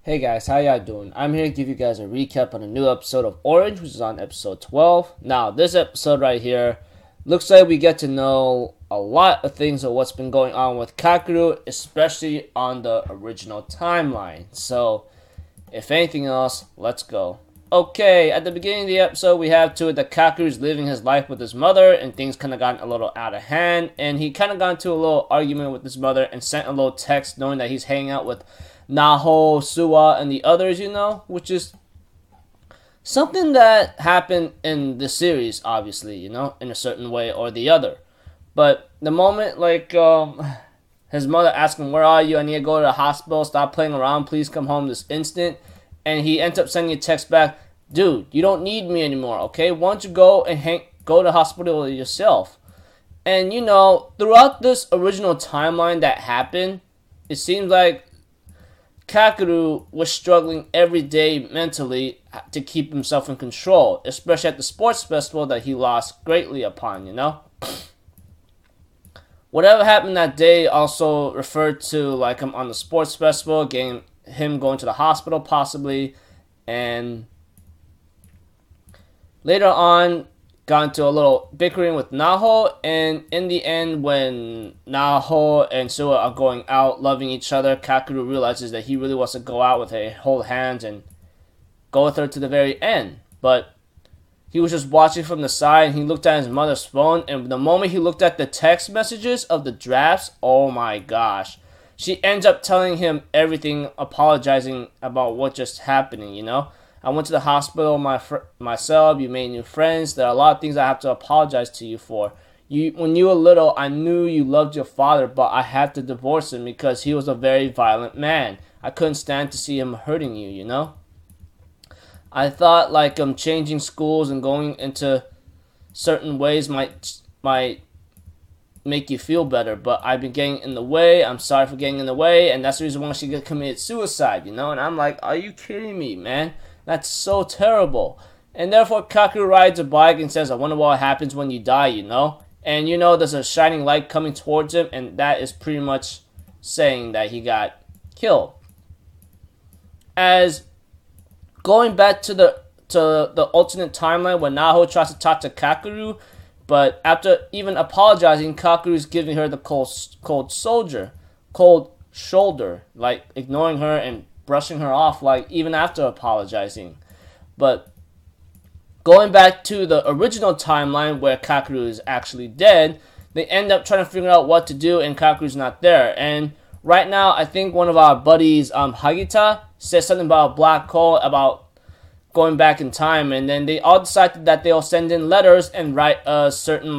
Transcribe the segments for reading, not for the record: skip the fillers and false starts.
Hey guys, how y'all doing? I'm here to give you guys a recap on a new episode of Orange, which is on episode 12. Now, this episode right here looks like we get to know a lot of things of what's been going on with Kakeru, especially on the original timeline. So, if anything else, let's go. Okay, at the beginning of the episode, we have to it that Kakeru's living his life with his mother, and things kind of gotten a little out of hand, and he kind of got into a little argument with his mother and sent a little text knowing that he's hanging out with Naho, Suwa, and the others, which is something that happened in the series, obviously, in a certain way or the other. But the moment, his mother asked him, "Where are you? I need to go to the hospital. Stop playing around. Please come home this instant." And he ends up sending a text back, "Dude, you don't need me anymore, okay? Why don't you go and go to the hospital yourself?" And, throughout this original timeline that happened, it seems like Kakeru was struggling every day mentally to keep himself in control, especially at the sports festival that he lost greatly upon, Whatever happened that day also referred to him on the sports festival, him going to the hospital possibly, and later on got into a little bickering with Naho, and in the end, when Naho and Suwa are going out loving each other, Kakeru realizes that he really wants to go out with her, hold hands, and go with her to the very end. But he was just watching from the side, and he looked at his mother's phone, and the moment he looked at the text messages of the drafts, oh my gosh. She ends up telling him everything, apologizing about what just happening, "I went to the hospital myself. You made new friends. There are a lot of things I have to apologize to you for. When you were little, I knew you loved your father, but I had to divorce him because he was a very violent man. I couldn't stand to see him hurting you, I thought changing schools and going into certain ways might make you feel better, but I've been getting in the way. I'm sorry for getting in the way, and that's the reason why she committed suicide, And I'm like, are you kidding me, man? That's so terrible. And therefore, Kakeru rides a bike and says, "I wonder what happens when you die, And there's a shining light coming towards him, and that is pretty much saying that he got killed. As going back to the alternate timeline when Naho tries to talk to Kakeru, but after even apologizing, Kakeru's giving her the cold shoulder, ignoring her and brushing her off, even after apologizing. But going back to the original timeline where Kakeru is actually dead, they end up trying to figure out what to do, and Kakeru's not there. And right now, I think one of our buddies, Hagita, said something about a black hole, about going back in time, and then they all decided that they'll send in letters and write a certain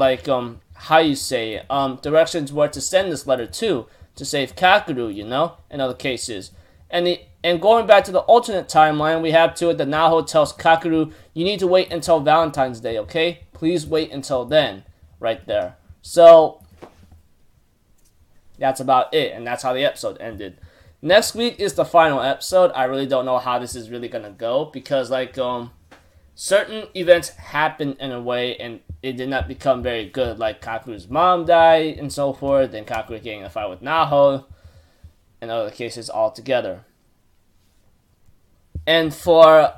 directions where to send this letter to save Kakeru, in other cases. And going back to the alternate timeline, we have to it that Naho tells Kakeru, "You need to wait until Valentine's Day, okay? Please wait until then," right there. So that's about it, and that's how the episode ended. Next week is the final episode. I really don't know how this is really gonna go because certain events happened in a way and it did not become very good. Like Kakeru's mom died and so forth, and Kakeru getting in a fight with Naho, and other cases altogether. And for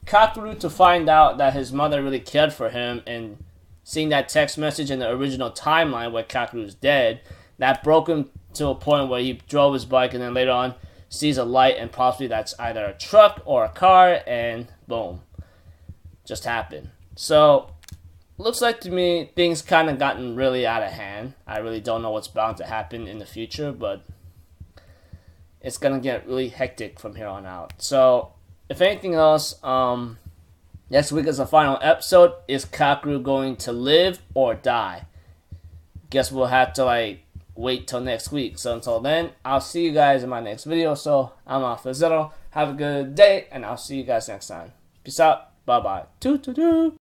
Kakeru to find out that his mother really cared for him and seeing that text message in the original timeline where Kakeru's dead, that broke him to a point where he drove his bike and then later on sees a light and possibly that's either a truck or a car, and boom, just happened. So looks like to me things kind of gotten really out of hand. I really don't know what's bound to happen in the future, but it's gonna get really hectic from here on out. So if anything else, next week is the final episode. Is Kakeru going to live or die? Guess we'll have to wait till next week. So until then, I'll see you guys in my next video. So I'm off for Zero. Have a good day, and I'll see you guys next time. Peace out. Bye bye.